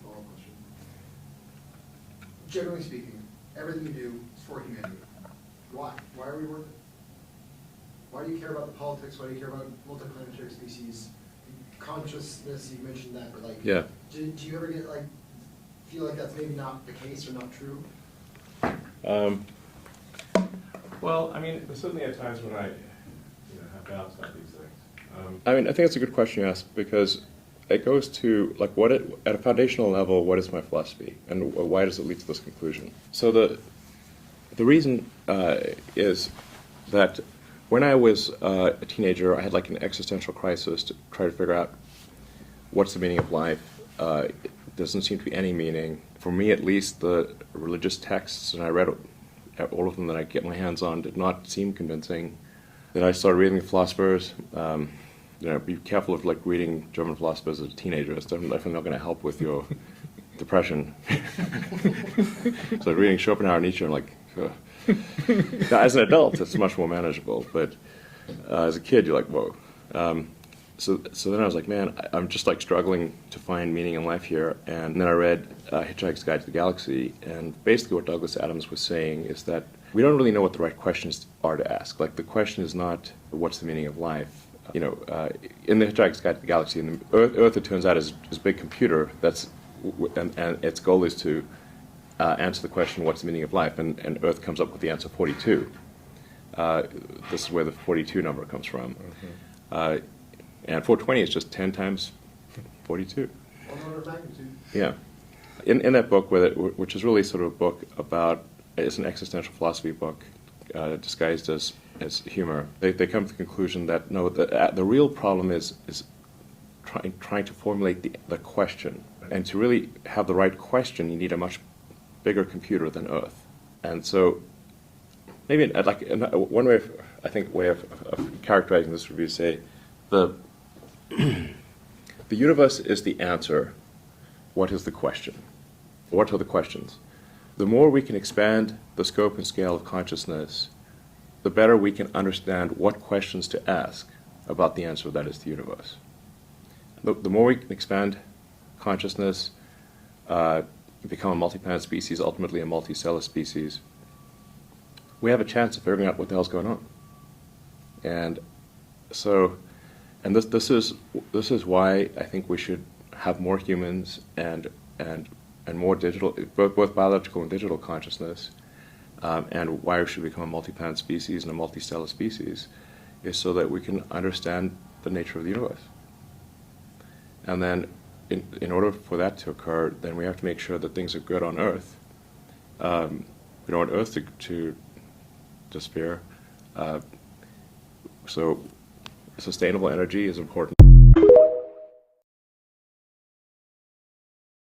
follow-up question. Generally speaking, everything you do is for humanity. Why? Why are we worth it? Why do you care about the politics? Why do you care about multiplanetary species? Consciousness, you mentioned that, but like, yeah. do you ever get like, feel like that's maybe not the case or not true? Well, I mean, there's certainly at times when I have doubts about these things. I mean, I think it's a good question you ask, because it goes to, like, at a foundational level, what is my philosophy, and why does it lead to this conclusion? So the reason is that when I was a teenager, I had like an existential crisis to try to figure out what's the meaning of life. There doesn't seem to be any meaning. For me, at least, the religious texts, and I read all of them that I get my hands on, did not seem convincing. Then I started reading the philosophers. Be careful of like reading German philosophers as a teenager. It's definitely not going to help with your depression. So reading Schopenhauer, Nietzsche, I'm like, ugh. Now, as an adult, it's much more manageable, but as a kid, you're like, whoa. So then I was like, man, I'm just like struggling to find meaning in life here. And then I read Hitchhiker's Guide to the Galaxy, and basically what Douglas Adams was saying is that we don't really know what the right questions are to ask. Like, the question is not, what's the meaning of life? In the Hitchhiker's Guide to the Galaxy, in the Earth, it turns out, is a big computer and its goal is to answer the question, what's the meaning of life? And Earth comes up with the answer 42. This is where the 42 number comes from. Mm-hmm. And 420 is just 10 times 42. One order of magnitude. Yeah. In that book, which is really sort of a book about, it's an existential philosophy book disguised as humor, they come to the conclusion that no, the real problem is trying to formulate the question. And to really have the right question, you need a much bigger computer than Earth. And so maybe like one way of characterizing this would be to say the universe is the answer. What is the question? What are the questions? The more we can expand the scope and scale of consciousness, the better we can understand what questions to ask about the answer that is the universe. The more we can expand consciousness, become a multi-planet species, ultimately a multicellular species, we have a chance of figuring out what the hell's going on. And so, and this is why I think we should have more humans and more digital, both biological and digital consciousness, and why we should become a multi-planet species and a multicellular species, is so that we can understand the nature of the universe. And then, in order for that to occur, then we have to make sure that things are good on Earth. We don't want Earth to disappear. So sustainable energy is important.